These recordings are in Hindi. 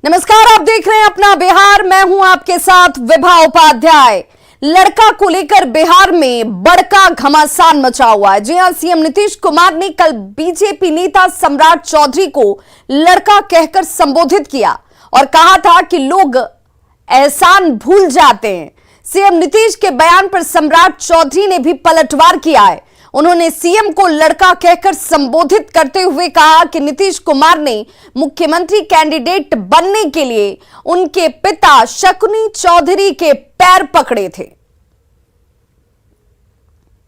नमस्कार, आप देख रहे हैं अपना बिहार। मैं हूं आपके साथ विभा उपाध्याय। लड़का को लेकर बिहार में बड़का घमासान मचा हुआ है। जी हां, सीएम नीतीश कुमार ने कल बीजेपी नेता सम्राट चौधरी को लड़का कहकर संबोधित किया और कहा था कि लोग एहसान भूल जाते हैं। सीएम नीतीश के बयान पर सम्राट चौधरी ने भी पलटवार किया है। उन्होंने सीएम को लड़का कहकर संबोधित करते हुए कहा कि नीतीश कुमार ने मुख्यमंत्री कैंडिडेट बनने के लिए उनके पिता शकुनी चौधरी के पैर पकड़े थे।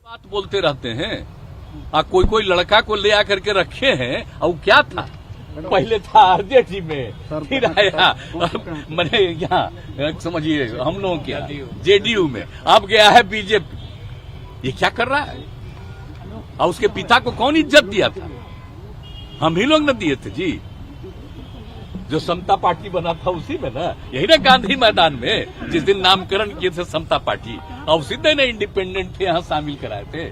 बात बोलते रहते हैं। कोई लड़का को ले आकर के रखे हैं। और क्या था, पहले था आरजेडी में, फिर आया मैंने यहाँ समझिए हम लोगों के जेडीयू में, अब गया है बीजेपी। ये क्या कर रहा है? और उसके पिता को कौन इज्जत दिया था? हम ही लोग न दिए थे जी। जो समता पार्टी बना था उसी में ना, यही ना गांधी मैदान में जिस दिन नामकरण किए थे समता पार्टी, और उसी दिन इंडिपेंडेंट थे यहाँ शामिल कराए थे।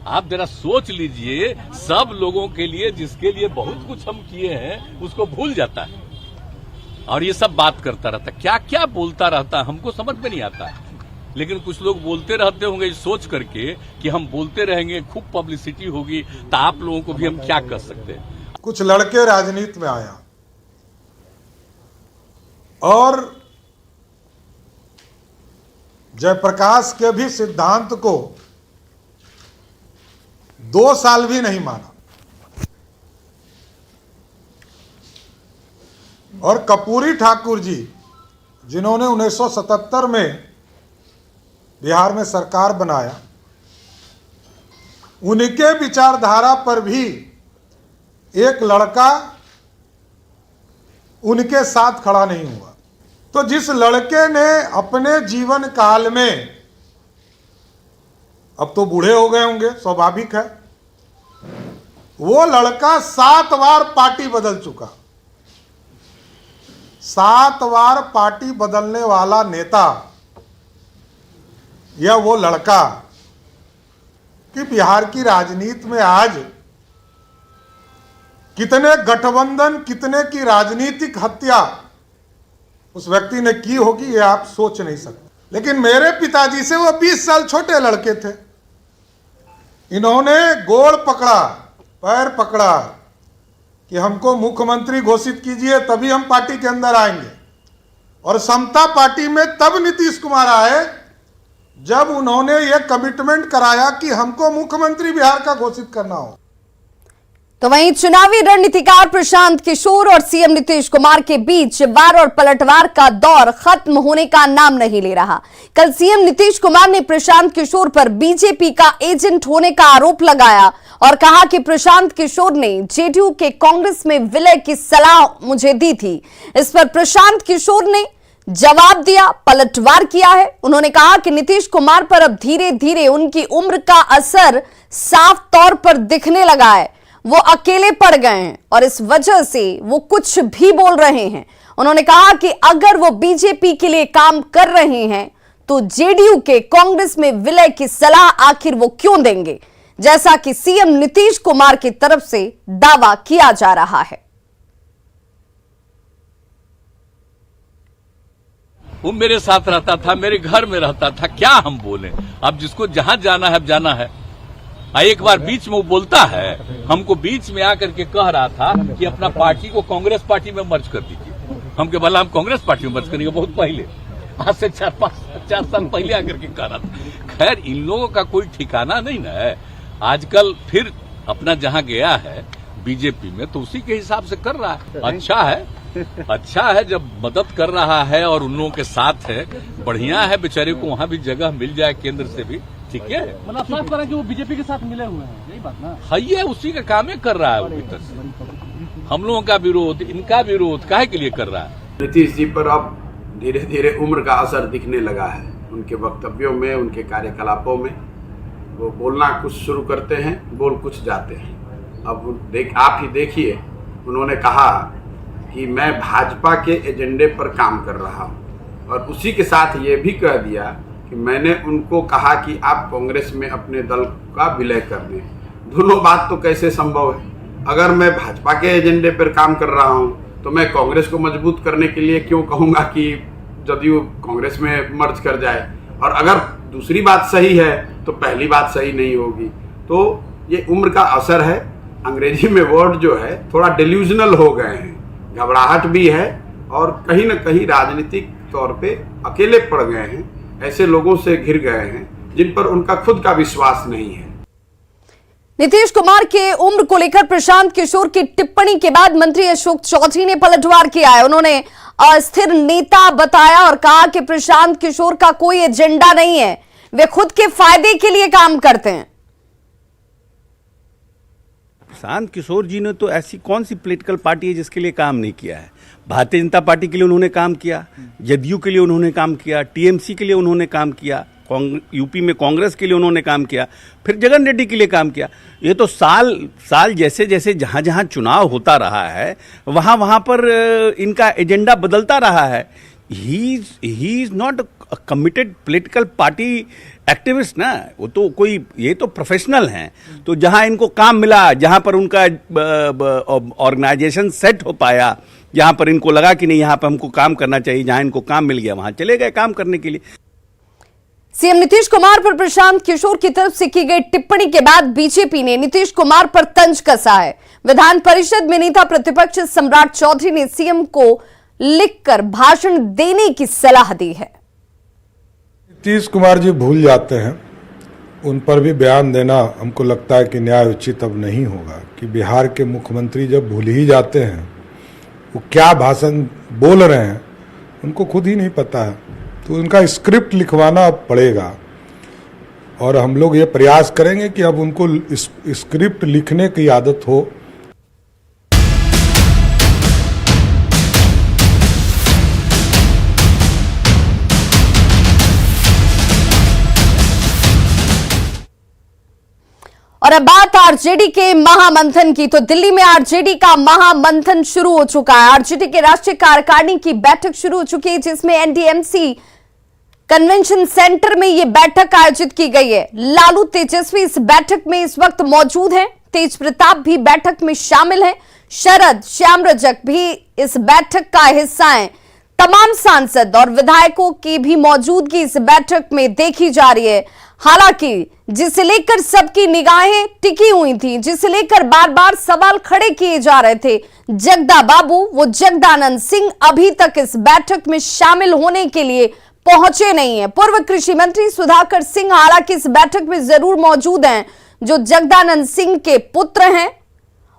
आप जरा सोच लीजिए, सब लोगों के लिए जिसके लिए बहुत कुछ हम किए हैं उसको भूल जाता है और ये सब बात करता रहता। क्या क्या बोलता रहता, हमको समझ में नहीं आता। लेकिन कुछ लोग बोलते रहते होंगे सोच करके कि हम बोलते रहेंगे, खूब पब्लिसिटी होगी, तो आप लोगों को भी हम क्या कर सकते हैं। कुछ लड़के राजनीति में आया और जयप्रकाश के भी सिद्धांत को 2 साल भी नहीं माना और कपूरी ठाकुर जी, जिन्होंने 1977 में बिहार में सरकार बनाया, उनके विचारधारा पर भी एक लड़का उनके साथ खड़ा नहीं हुआ। तो जिस लड़के ने अपने जीवन काल में, अब तो बूढ़े हो गए होंगे, स्वाभाविक है, वो लड़का 7 बार पार्टी बदल चुका। 7 बार पार्टी बदलने वाला नेता या वो लड़का कि बिहार की राजनीति में आज कितने गठबंधन, कितने की राजनीतिक हत्या उस व्यक्ति ने की होगी, ये आप सोच नहीं सकते। लेकिन मेरे पिताजी से वो 20 साल छोटे लड़के थे। इन्होंने गोड़ पकड़ा, पैर पकड़ा कि हमको मुख्यमंत्री घोषित कीजिए, तभी हम पार्टी के अंदर आएंगे। और समता पार्टी में तब नीतीश कुमार आए जब उन्होंने ये कमिटमेंट कराया कि हमको मुख्यमंत्री बिहार का घोषित करना हो। तो वहीं चुनावी रणनीतिकार प्रशांत किशोर और सीएम नीतीश कुमार के बीच वार और पलटवार का दौर खत्म होने का नाम नहीं ले रहा। कल सीएम नीतीश कुमार ने प्रशांत किशोर पर बीजेपी का एजेंट होने का आरोप लगाया और कहा कि प्रशांत किशोर ने जेडीयू के कांग्रेस में विलय की सलाह मुझे दी थी। इस पर प्रशांत किशोर ने जवाब दिया, पलटवार किया है। उन्होंने कहा कि नीतीश कुमार पर अब धीरे धीरे उनकी उम्र का असर साफ तौर पर दिखने लगा है। वो अकेले पड़ गए हैं और इस वजह से वो कुछ भी बोल रहे हैं। उन्होंने कहा कि अगर वो बीजेपी के लिए काम कर रहे हैं तो जेडीयू के कांग्रेस में विलय की सलाह आखिर वो क्यों देंगे, जैसा कि सीएम नीतीश कुमार की तरफ से दावा किया जा रहा है। वो मेरे साथ रहता था, मेरे घर में रहता था, क्या हम बोले। अब जिसको जहां जाना है, अब जाना है। एक बार बीच में वो बोलता है, हमको बीच में आकर के कह रहा था कि अपना पार्टी को कांग्रेस पार्टी में मर्ज कर दीजिए। हम के भला हम कांग्रेस पार्टी में मर्ज करेंगे, बहुत पहले, आज से 4 साल पहले आकर के कह रहा था। खैर, इन लोगों का कोई ठिकाना नहीं ना है। आजकल फिर अपना जहां गया है बीजेपी में, तो उसी के हिसाब से कर रहा है। अच्छा है, अच्छा है जब मदद कर रहा है और उन लोगों के साथ है, बढ़िया है। बेचारे को वहां भी जगह मिल जाए, केंद्र से भी, ठीक है। मतलब साफ करें कि वो बीजेपी के साथ मिले हुए हैं, यही बात ना है। ये उसी का काम कर रहा है वो भीतर से। हम लोगों का विरोध, इनका विरोध काहे के लिए कर रहा है? नीतीश जी पर अब धीरे धीरे उम्र का असर दिखने लगा है। उनके वक्तव्यों में, उनके कार्यकलापों में वो बोलना कुछ शुरू करते हैं, बोल कुछ जाते हैं। अब आप ही देखिए, उन्होंने कहा कि मैं भाजपा के एजेंडे पर काम कर रहा हूं और उसी के साथ ये भी कह दिया कि मैंने उनको कहा कि आप कांग्रेस में अपने दल का विलय कर दें। दोनों बात तो कैसे संभव है? अगर मैं भाजपा के एजेंडे पर काम कर रहा हूं तो मैं कांग्रेस को मजबूत करने के लिए क्यों कहूँगा कि जदयू कांग्रेस में मर्ज कर जाए, और अगर दूसरी बात सही है तो पहली बात सही नहीं होगी। तो ये उम्र का असर है। अंग्रेजी में वर्ड जो है थोड़ा डिल्यूजनल हो गए हैं, घबराहट भी है और कहीं ना कहीं राजनीतिक तौर पे अकेले पड़ गए हैं, ऐसे लोगों से घिर गए हैं जिन पर उनका खुद का विश्वास नहीं है। नीतीश कुमार के उम्र को लेकर प्रशांत किशोर की टिप्पणी के बाद मंत्री अशोक चौधरी ने पलटवार किया है। उन्होंने अस्थिर नेता बताया और कहा कि प्रशांत किशोर का कोई एजेंडा नहीं है, वे खुद के फायदे के लिए काम करते हैं। प्रशांत किशोर जी ने तो ऐसी कौन सी पॉलिटिकल पार्टी है जिसके लिए काम नहीं किया है? भारतीय जनता पार्टी के लिए उन्होंने काम किया, जदयू के लिए उन्होंने काम किया, टीएमसी के लिए उन्होंने काम किया, यूपी में कांग्रेस के लिए उन्होंने काम किया, फिर जगन रेड्डी के लिए काम किया। ये तो साल जैसे जैसे जहां जहां चुनाव होता रहा है वहां पर इनका एजेंडा बदलता रहा है। He is not a committed political party activist ना, वो तो कोई, ये तो प्रोफेशनल हैं। तो जहां इनको काम मिला, जहां पर उनका ऑर्गेनाइजेशन सेट हो पाया, जहां पर इनको लगा कि नहीं यहाँ पर हमको काम करना चाहिए, जहां इनको काम मिल गया वहां चले गए काम करने के लिए। सीएम नीतीश कुमार पर प्रशांत किशोर की तरफ से की गई टिप्पणी के बाद बीजेपी ने नीतीश कुमार पर तंज कसा है। विधान परिषद में नेता प्रतिपक्ष सम्राट चौधरी ने सीएम को लिखकर भाषण देने की सलाह दी है। नीतीश कुमार जी भूल जाते हैं, उन पर भी बयान देना हमको लगता है कि न्याय उचित अब नहीं होगा कि बिहार के मुख्यमंत्री जब भूल ही जाते हैं वो क्या भाषण बोल रहे हैं उनको खुद ही नहीं पता है, तो उनका स्क्रिप्ट लिखवाना अब पड़ेगा। और हम लोग ये प्रयास करेंगे कि अब उनको स्क्रिप्ट लिखने की आदत हो। और अब बात आरजेडी के महामंथन की, तो दिल्ली में आरजेडी का महामंथन शुरू हो चुका है। आरजेडी के राष्ट्रीय कार्यकारिणी की बैठक शुरू हो चुकी है, जिसमें एनडीएमसी कन्वेंशन सेंटर में यह बैठक आयोजित की गई है। लालू तेजस्वी इस बैठक में इस वक्त मौजूद हैं, तेज प्रताप भी बैठक में शामिल हैं, शरद श्याम रजक भी इस बैठक का हिस्सा हैं। तमाम सांसद और विधायकों की भी मौजूदगी इस बैठक में देखी जा रही है। हालांकि जिसे लेकर सबकी निगाहें टिकी हुई थी, जिसे लेकर बार बार सवाल खड़े किए जा रहे थे, जगदा बाबू वो जगदानंद सिंह अभी तक इस बैठक में शामिल होने के लिए पहुंचे नहीं है। पूर्व कृषि मंत्री सुधाकर सिंह हालांकि इस बैठक में जरूर मौजूद हैं, जो जगदानंद सिंह के पुत्र हैं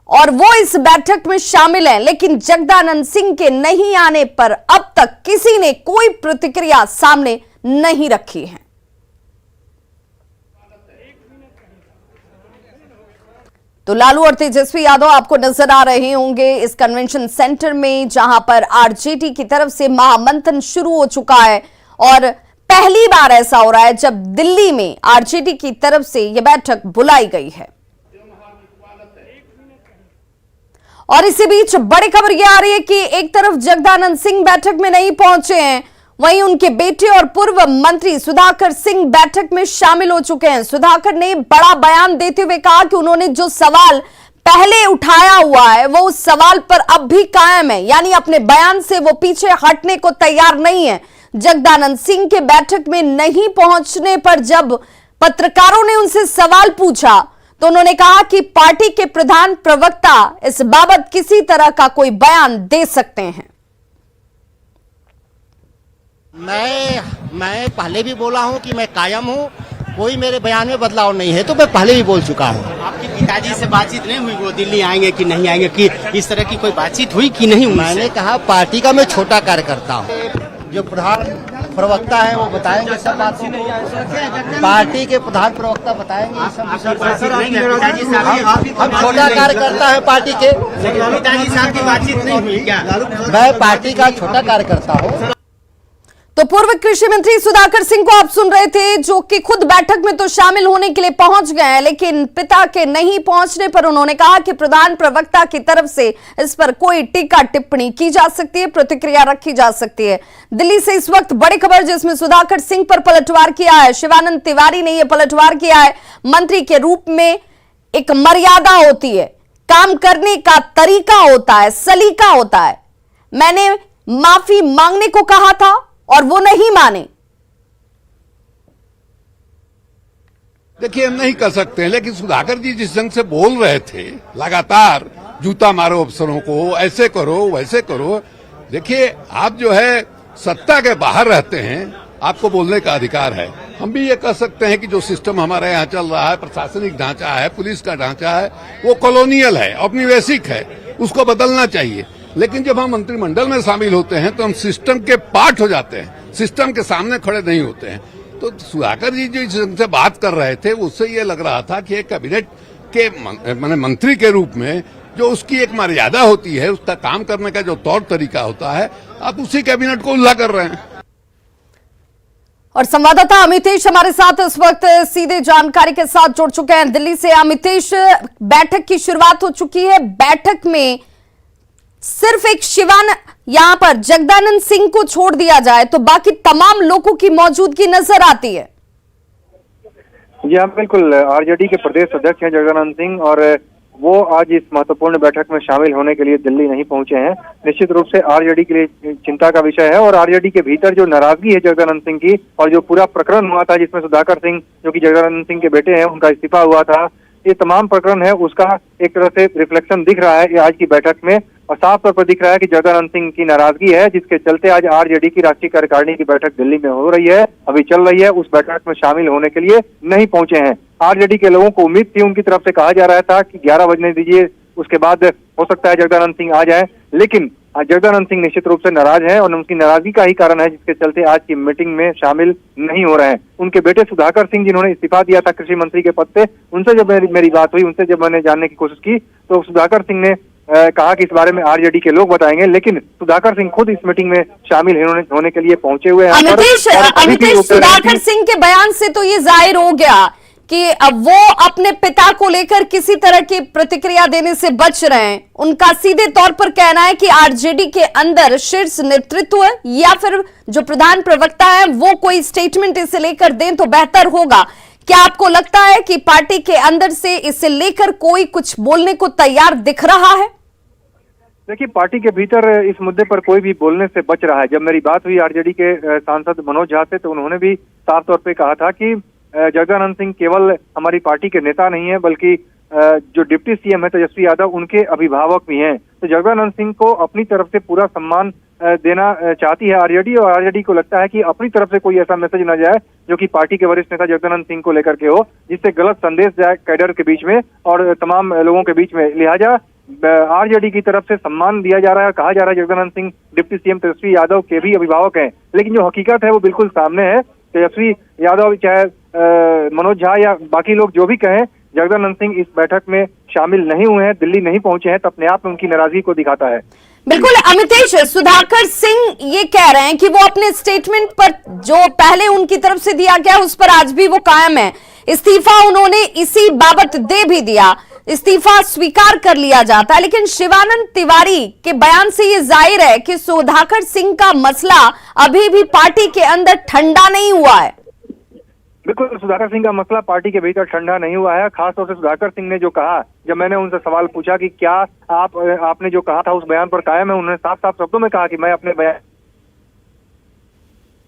और वो इस बैठक में शामिल हैं, लेकिन जगदानंद सिंह के नहीं आने पर अब तक किसी ने कोई प्रतिक्रिया सामने नहीं रखी है। तो लालू और तेजस्वी यादव आपको नजर आ रहे होंगे इस कन्वेंशन सेंटर में, जहां पर आरजेडी की तरफ से महामंथन शुरू हो चुका है और पहली बार ऐसा हो रहा है जब दिल्ली में आरजेडी की तरफ से यह बैठक बुलाई गई है। और इसी बीच बड़ी खबर यह आ रही है कि एक तरफ जगदानंद सिंह बैठक में नहीं पहुंचे हैं, वहीं उनके बेटे और पूर्व मंत्री सुधाकर सिंह बैठक में शामिल हो चुके हैं। सुधाकर ने बड़ा बयान देते हुए कहा कि उन्होंने जो सवाल पहले उठाया हुआ है वो उस सवाल पर अब भी कायम है, यानी अपने बयान से वो पीछे हटने को तैयार नहीं है। जगदानंद सिंह के बैठक में नहीं पहुंचने पर जब पत्रकारों ने उनसे सवाल पूछा तो उन्होंने कहा कि पार्टी के प्रधान प्रवक्ता इस बाबत किसी तरह का कोई बयान दे सकते हैं। मैं पहले भी बोला हूं कि मैं कायम हूं, कोई मेरे बयान में बदलाव नहीं है, तो मैं पहले भी बोल चुका हूं। आपके पिताजी से बातचीत नहीं हुई, वो दिल्ली आएंगे कि नहीं आएंगे, कि इस तरह की कोई बातचीत हुई कि नहीं? मैंने कहा पार्टी का मैं छोटा कार्यकर्ता हूं, जो प्रधान प्रवक्ता है वो बताएंगे सब बातों को, पार्टी के प्रधान प्रवक्ता बताएंगे सब। हम छोटा कार्यकर्ता है पार्टी के, पिताजी साहब की बातचीत नहीं हुई क्या? मैं पार्टी का छोटा कार्यकर्ता हूँ। तो पूर्व कृषि मंत्री सुधाकर सिंह को आप सुन रहे थे, जो कि खुद बैठक में तो शामिल होने के लिए पहुंच गए हैं, लेकिन पिता के नहीं पहुंचने पर उन्होंने कहा कि प्रधान प्रवक्ता की तरफ से इस पर कोई टीका टिप्पणी की जा सकती है, प्रतिक्रिया रखी जा सकती है। दिल्ली से इस वक्त बड़ी खबर जिसमें सुधाकर सिंह पर पलटवार किया है, शिवानंद तिवारी ने यह पलटवार किया है। मंत्री के रूप में एक मर्यादा होती है, काम करने का तरीका होता है, सलीका होता है, मैंने माफी मांगने को कहा था और वो नहीं माने। देखिए, हम नहीं कर सकते हैं, लेकिन सुधाकर जी जिस ढंग से बोल रहे थे लगातार, जूता मारो अफसरों को, ऐसे करो वैसे करो। देखिए, आप जो है सत्ता के बाहर रहते हैं, आपको बोलने का अधिकार है। हम भी ये कह सकते हैं कि जो सिस्टम हमारे यहाँ चल रहा है, प्रशासनिक ढांचा है, पुलिस का ढांचा है, वो कॉलोनियल है, औपनिवेशिक है, उसको बदलना चाहिए। लेकिन जब हम मंत्रिमंडल में शामिल होते हैं तो हम सिस्टम के पार्ट हो जाते हैं, सिस्टम के सामने खड़े नहीं होते हैं। तो सुधाकर जी जो जिनसे बात कर रहे थे, उससे ये लग रहा था कि एक कैबिनेट के मंत्री के रूप में जो उसकी एक मर्यादा होती है, उसका काम करने का जो तौर तरीका होता है, आप उसी कैबिनेट को उल्लंघन कर रहे हैं। और संवाददाता अमितेश हमारे साथ इस वक्त सीधे जानकारी के साथ जुड़ चुके हैं दिल्ली से। अमितेश, बैठक की शुरुआत हो चुकी है। बैठक में सिर्फ एक यहाँ पर जगदानंद सिंह को छोड़ दिया जाए तो बाकी तमाम लोगों की मौजूदगी नजर आती है। जी हाँ, बिल्कुल। आरजेडी के प्रदेश अध्यक्ष हैं जगदानंद सिंह और वो आज इस महत्वपूर्ण बैठक में शामिल होने के लिए दिल्ली नहीं पहुंचे हैं। निश्चित रूप से आरजेडी के लिए चिंता का विषय है और आरजेडी के भीतर जो नाराजगी है जगदानंद सिंह की, और जो पूरा प्रकरण हुआ था जिसमें सुधाकर सिंह जो कि जगदानंद सिंह के बेटे हैं उनका इस्तीफा हुआ था, ये तमाम प्रकरण है उसका एक तरह से रिफ्लेक्शन दिख रहा है आज की बैठक में। और साफ तौर पर दिख रहा है कि जगदानंद सिंह की नाराजगी है, जिसके चलते आज आरजेडी की राष्ट्रीय कार्यकारिणी की बैठक दिल्ली में हो रही है, अभी चल रही है। उस बैठक में शामिल होने के लिए नहीं पहुंचे हैं। आरजेडी के लोगों को उम्मीद थी, उनकी तरफ से कहा जा रहा था कि 11 बजने दीजिए, उसके बाद हो सकता है जगदानंद सिंह आ जाए, लेकिन जगदानंद सिंह निश्चित रूप से नाराज हैं और उनकी नाराजगी का ही कारण है जिसके चलते आज की मीटिंग में शामिल नहीं हो रहे हैं। उनके बेटे सुधाकर सिंह जिन्होंने इस्तीफा दिया था कृषि मंत्री के पद से, उनसे जब मेरी बात हुई, उनसे जब मैंने जानने की कोशिश की तो सुधाकर सिंह ने कहा कि इस बारे में आरजेडी के लोग बताएंगे, लेकिन सुधाकर सिंह खुद इस मीटिंग में शामिल होने के लिए पहुंचे हुए हैं। अमितेश, सुधाकर सिंह के बयान से तो ये जाहिर हो गया कि अब वो अपने पिता को लेकर किसी तरह की प्रतिक्रिया देने से बच रहे हैं। उनका सीधे तौर पर कहना है कि आरजेडी के अंदर शीर्ष नेतृत्व या फिर जो प्रधान प्रवक्ता है वो कोई स्टेटमेंट इसे लेकर दें तो बेहतर होगा। क्या आपको लगता है कि पार्टी के अंदर से इसे लेकर कोई कुछ बोलने को तैयार दिख रहा है? देखिए, पार्टी के भीतर इस मुद्दे पर कोई भी बोलने से बच रहा है। जब मेरी बात हुई आरजेडी के सांसद मनोज झा से तो उन्होंने भी साफ तौर पे कहा था कि जगदानंद सिंह केवल हमारी पार्टी के नेता नहीं है, बल्कि जो डिप्टी सीएम है तेजस्वी यादव, उनके अभिभावक भी हैं। तो जगदानंद सिंह को अपनी तरफ से पूरा सम्मान देना चाहती है आरजेडी, और आरजेडी को लगता है कि अपनी तरफ से कोई ऐसा मैसेज न जाए जो कि पार्टी के वरिष्ठ नेता जगदानंद सिंह को लेकर के हो, जिससे गलत संदेश जाए कैडर के बीच में और तमाम लोगों के बीच में। लिहाजा आरजेडी की तरफ से सम्मान दिया जा रहा है, कहा जा रहा है जगदानंद सिंह डिप्टी सीएम तेजस्वी यादव के भी अभिभावक हैं, लेकिन जो हकीकत है वो बिल्कुल सामने है। तेजस्वी यादव चाहे मनोज झा या बाकी लोग जो भी कहें, जगदानंद सिंह इस बैठक में शामिल नहीं हुए हैं, दिल्ली नहीं पहुंचे हैं, तो अपने आप में उनकी नाराजगी को दिखाता है। बिल्कुल अमितेश, सुधाकर सिंह ये कह रहे हैं कि वो अपने स्टेटमेंट पर जो पहले उनकी तरफ से दिया गया उस पर आज भी वो कायम है। इस्तीफा उन्होंने इसी बाबत दे भी दिया, इस्तीफा स्वीकार कर लिया जाता है, लेकिन शिवानंद तिवारी के बयान से ये जाहिर है कि सुधाकर सिंह का मसला अभी भी पार्टी के अंदर ठंडा नहीं हुआ है। बिल्कुल, सुधाकर सिंह का मसला पार्टी के भीतर ठंडा नहीं हुआ है। खासतौर से सुधाकर सिंह ने जो कहा, जब मैंने उनसे सवाल पूछा कि क्या आपने जो कहा था उस बयान पर कायम है, उन्होंने साफ साफ शब्दों में कहा कि मैं अपने बयान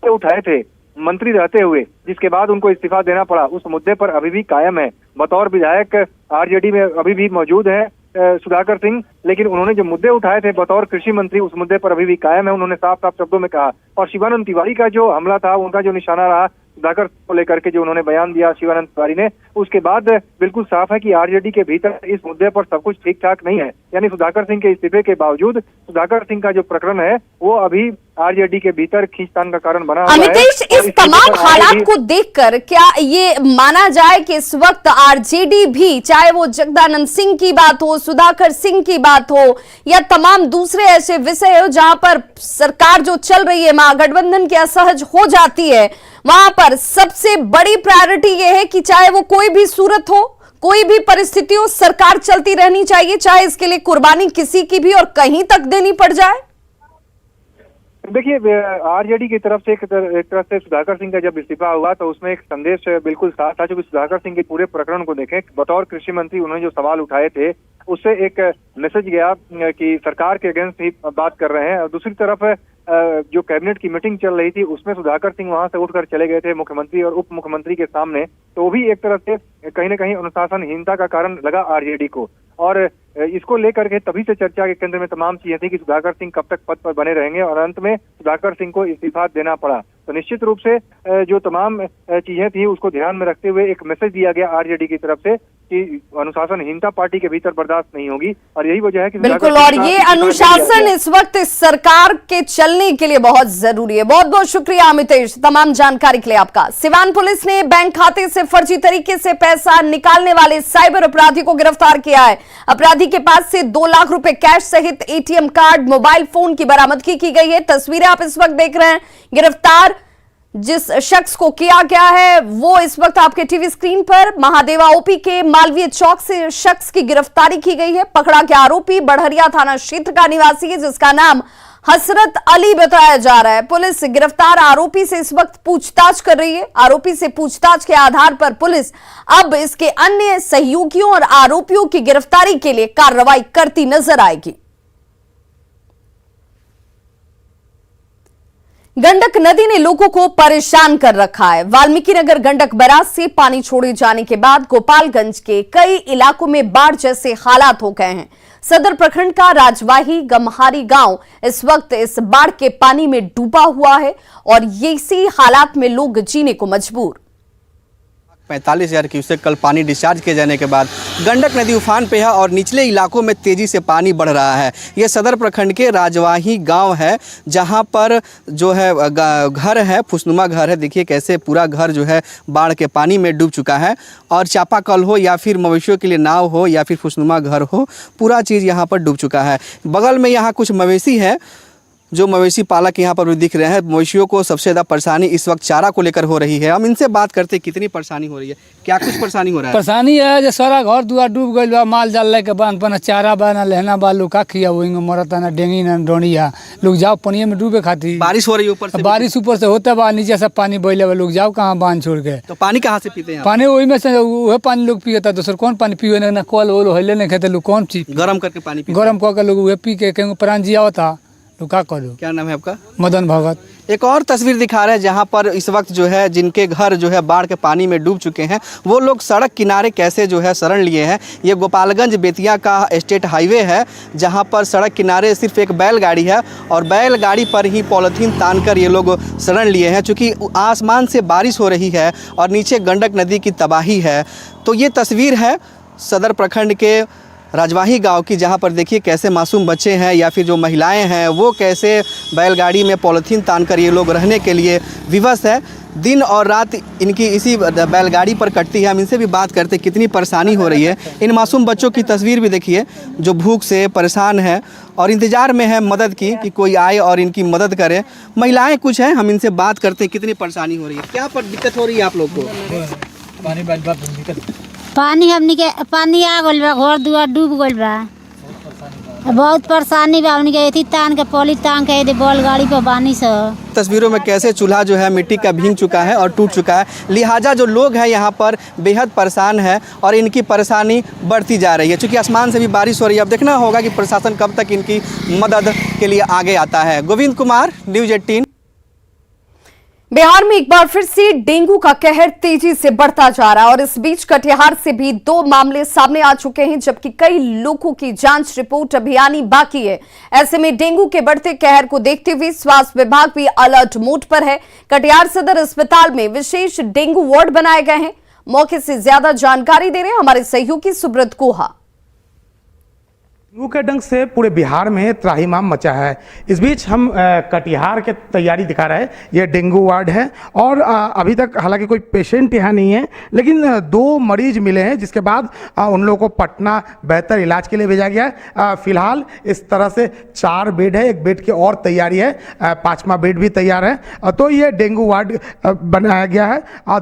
उठाए थे मंत्री रहते हुए, जिसके बाद उनको इस्तीफा देना पड़ा, उस मुद्दे पर अभी भी कायम है। बतौर विधायक आरजेडी में अभी भी मौजूद है सुधाकर सिंह, लेकिन उन्होंने जो मुद्दे उठाए थे बतौर कृषि मंत्री, उस मुद्दे पर अभी भी कायम है, उन्होंने साफ साफ शब्दों में कहा। और शिवानंद तिवारी का जो हमला था, उनका जो निशाना रहा सुधाकर को लेकर के जो उन्होंने बयान दिया शिवानंद तिवारी ने, उसके बाद बिल्कुल साफ है कि आरजेडी के भीतर इस मुद्दे पर सब कुछ ठीक ठाक नहीं है। यानी सुधाकर सिंह के इस्तीफे के बावजूद सुधाकर सिंह का जो प्रकरण है वो अभी आरजेडी के भीतर खींचतान का कारण बना हुआ है। अमितेश, इस तमाम हालात को देखकर क्या ये माना जाए कि इस वक्त आरजेडी भी, चाहे वो जगदानंद सिंह की बात हो, सुधाकर सिंह की बात हो या तमाम दूसरे ऐसे विषय हो जहां पर सरकार जो चल रही है महागठबंधन के असहज हो जाती है, वहां पर सबसे बड़ी प्रायोरिटी ये है कि चाहे वो कोई भी सूरत हो, कोई भी परिस्थिति हो, सरकार चलती रहनी चाहिए, चाहे इसके लिए कुर्बानी किसी की भी और कहीं तक देनी पड़ जाए? देखिए, आरजेडी की तरफ से एक तरह से सुधाकर सिंह का जब इस्तीफा हुआ तो उसमें एक संदेश बिल्कुल साफ था। जो सुधाकर सिंह के पूरे प्रकरण को देखें, बतौर कृषि मंत्री उन्होंने जो सवाल उठाए थे उससे एक मैसेज गया कि सरकार के अगेंस्ट ही बात कर रहे हैं। और दूसरी तरफ जो कैबिनेट की मीटिंग चल रही थी उसमें सुधाकर सिंह वहां से उठकर चले गए थे मुख्यमंत्री और उप मुख्यमंत्री के सामने, तो वो भी एक तरह से कहीं ना कहीं अनुशासनहीनता का कारण लगा आरजेडी को। और इसको लेकर के तभी से चर्चा के केंद्र में तमाम चीजें थी कि सुधाकर सिंह कब तक पद पर बने रहेंगे, और अंत में सुधाकर सिंह को इस्तीफा देना पड़ा। तो निश्चित रूप से जो तमाम चीजें थी उसको ध्यान में रखते हुए एक मैसेज दिया गया आरजेडी की तरफ से कि अनुशासनहीनता पार्टी के भीतर बर्दाश्त नहीं होगी, और यही वजह है कि बिल्कुल, और ये अनुशासन इस वक्त इस सरकार के चलने के लिए बहुत जरूरी है। बहुत बहुत शुक्रिया अमितेश, तमाम जानकारी के लिए आपका। सिवान पुलिस ने बैंक खाते से फर्जी तरीके से पैसा निकालने वाले साइबर अपराधी को गिरफ्तार किया है। अपराधी के पास से 2 लाख रुपए कैश सहित एटीएम कार्ड, मोबाइल फोन की बरामदगी की गई है। तस्वीरें आप इस वक्त देख रहे हैं। गिरफ्तार जिस शख्स को किया गया है वो इस वक्त आपके टीवी स्क्रीन पर महादेवा ओपी के मालवीय चौक से शख्स की गिरफ्तारी की गई है। पकड़ा गया आरोपी बड़हरिया थाना क्षेत्र का निवासी है जिसका नाम हसरत अली बताया जा रहा है। पुलिस गिरफ्तार आरोपी से इस वक्त पूछताछ कर रही है। आरोपी से पूछताछ के आधार पर पुलिस अब इसके अन्य सहयोगियों और आरोपियों की गिरफ्तारी के लिए कार्रवाई करती नजर आएगी। गंडक नदी ने लोगों को परेशान कर रखा है। वाल्मीकि नगर गंडक बैराज से पानी छोड़े जाने के बाद गोपालगंज के कई इलाकों में बाढ़ जैसे हालात हो गए हैं। सदर प्रखंड का राजवाही गमहारी गांव इस वक्त इस बाढ़ के पानी में डूबा हुआ है और इसी हालात में लोग जीने को मजबूर। 45,000 क्यूसेक कल पानी डिस्चार्ज किए जाने के बाद गंडक नदी उफान पे है और निचले इलाकों में तेजी से पानी बढ़ रहा है। ये सदर प्रखंड के राजवाही गांव है जहां पर जो है घर है, फुसनुमा घर है। देखिए कैसे पूरा घर जो है बाढ़ के पानी में डूब चुका है और चापाकल हो या फिर मवेशियों के लिए नाव हो या फिर फुसनुमा घर हो, पूरा चीज़ यहाँ पर डूब चुका है। बगल में यहाँ कुछ मवेशी है जो मवेशी पालक यहाँ पर भी दिख रहे हैं। मवेशियों को सबसे ज़्यादा परेशानी इस वक्त चारा को लेकर हो रही है। हम इनसे बात करते कितनी परेशानी हो रही है, क्या कुछ परेशानी हो रहा है? परेशानी है जो सारा घर दुआर डूब गई बा, माल जाल लेके बांध पर चारा बा ना लहना बा, लोग का खिया वही मरता ना डेंगी ना डोनिया, लोग जाओ पानी में डूबे खाती। बारिश हो रही है ऊपर से, बारिश ऊपर से होता बा, नीचे सब पानी बहले बा, लोग जाओ कहाँ बांध छोड़ के। तो पानी कहाँ से पीते हैं? पानी वही में से वही पानी लोग पिए था, दूसर कौन पानी पिए ना कल वो हिले नहीं खेते लोग, कौन चीज गर्म करके पानी गर्म करके लोग वही पी के कहीं प्राण जिया होता। क्या करो? क्या नाम है आपका? मदन भगत। एक और तस्वीर दिखा रहे हैं जहां पर इस वक्त जो है जिनके घर जो है बाढ़ के पानी में डूब चुके हैं वो लोग सड़क किनारे कैसे जो है शरण लिए हैं। ये गोपालगंज बेतिया का स्टेट हाईवे है जहां पर सड़क किनारे सिर्फ एक बैलगाड़ी है और बैलगाड़ी पर ही पॉलीथीन तानकर ये लोग शरण लिए हैं। चूँकि आसमान से बारिश हो रही है और नीचे गंडक नदी की तबाही है। तो ये तस्वीर है सदर प्रखंड के राजवाही गांव की, जहां पर देखिए कैसे मासूम बच्चे हैं या फिर जो महिलाएं हैं वो कैसे बैलगाड़ी में पॉलीथीन तानकर ये लोग रहने के लिए विवश है। दिन और रात इनकी इसी बैलगाड़ी पर कटती है। हम इनसे भी बात करते कितनी परेशानी हो रही है। इन मासूम बच्चों की तस्वीर भी देखिए जो भूख से परेशान है और इंतज़ार में है मदद की कि कोई आए और इनकी मदद करे। महिलाएँ कुछ हैं, हम इनसे बात करते कितनी परेशानी हो रही है, क्या पर दिक्कत हो रही है आप लोग को? पानी हमनी के पानी आ गइल बा, घर दुआर डूब गइल बा, बहुत परेशानी बा। हमनी के एथी तान के पॉली तान के बैलगाड़ी पर बानी से। तस्वीरों में कैसे चूल्हा जो है मिट्टी का भींग चुका है और टूट चुका है, लिहाजा जो लोग हैं यहाँ पर बेहद परेशान है और इनकी परेशानी बढ़ती जा रही है। चूँकि आसमान से भी बारिश हो रही है, अब देखना होगा कि प्रशासन कब तक इनकी मदद के लिए आगे आता है। गोविंद कुमार, न्यूज़ 18। बिहार में एक बार फिर से डेंगू का कहर तेजी से बढ़ता जा रहा है और इस बीच कटिहार से भी 2 मामले सामने आ चुके हैं जबकि कई लोगों की जांच रिपोर्ट अभी आनी बाकी है। ऐसे में डेंगू के बढ़ते कहर को देखते हुए स्वास्थ्य विभाग भी अलर्ट मोड पर है। कटिहार सदर अस्पताल में विशेष डेंगू वार्ड बनाए गए हैं। मौके से ज्यादा जानकारी दे रहे हैं हमारे सहयोगी सुब्रत गुहा। डेंगू के डंक से पूरे बिहार में त्राहिमाम मचा है। इस बीच हम कटिहार के तैयारी दिखा रहे हैं। यह डेंगू वार्ड है और अभी तक हालांकि कोई पेशेंट यहाँ नहीं है, लेकिन 2 मरीज मिले हैं जिसके बाद उन लोगों को पटना बेहतर इलाज के लिए भेजा गया है। फिलहाल इस तरह से 4 बेड है, 1 बेड की और तैयारी है, 5वां बेड भी तैयार है। तो ये डेंगू वार्ड बनाया गया है।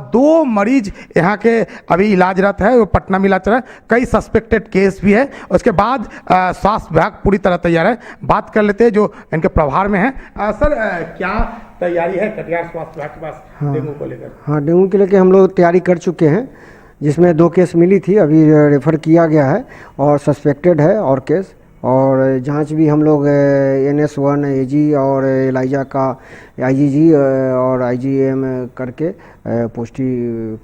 2 मरीज यहाँ के अभी इलाजरत है, वो पटना में इलाज रहा है। कई सस्पेक्टेड केस भी है। उसके बाद स्वास्थ्य विभाग पूरी तरह तैयार है। बात कर लेते हैं जो इनके प्रभार में है। सर क्या तैयारी है कटिहार स्वास्थ्य विभाग के पास डेंगू को लेकर? हाँ, डेंगू के लेकर हम लोग तैयारी कर चुके हैं, जिसमें 2 केस मिली थी, अभी रेफ़र किया गया है और सस्पेक्टेड है और केस, और जांच भी हम लोग NS1 AG और एलाइजा का IgG और IgM करके पुष्टि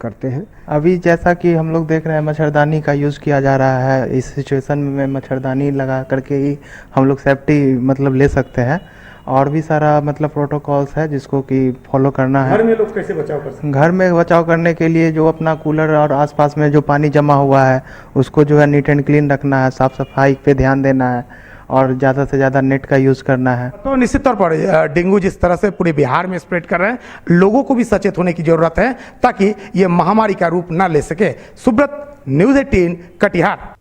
करते हैं। अभी जैसा कि हम लोग देख रहे हैं मच्छरदानी का यूज़ किया जा रहा है। इस सिचुएशन में मच्छरदानी लगा करके ही हम लोग सेफ्टी मतलब ले सकते हैं, और भी सारा मतलब प्रोटोकॉल्स है जिसको कि फॉलो करना है। घर में लोग कैसे बचाव कर सकते हैं? घर में बचाव करने के लिए जो अपना कूलर और आसपास में जो पानी जमा हुआ है उसको जो है नीट एंड क्लीन रखना है, साफ़ सफाई पे ध्यान देना है और ज़्यादा से ज़्यादा नेट का यूज़ करना है। तो निश्चित तौर पर डेंगू जिस तरह से पूरे बिहार में स्प्रेड कर रहे हैं, लोगों को भी सचेत होने की जरूरत है ताकि ये महामारी का रूप ना ले सके। सुब्रत, न्यूज़ 18 कटिहार।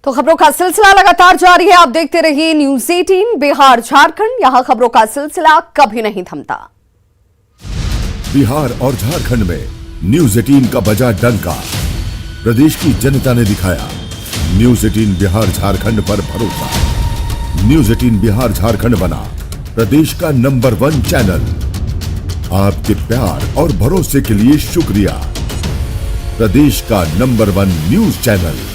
तो खबरों का सिलसिला लगातार जारी है, आप देखते रहिए न्यूज़ 18 बिहार झारखंड, यहां खबरों का सिलसिला कभी नहीं थमता। बिहार और झारखंड में न्यूज़ 18 का बजा डंका, प्रदेश की जनता ने दिखाया न्यूज़ 18 बिहार झारखंड पर भरोसा। न्यूज़ 18 बिहार झारखंड बना प्रदेश का नंबर 1 चैनल। आपके प्यार और भरोसे के लिए शुक्रिया। प्रदेश का नंबर 1 न्यूज़ चैनल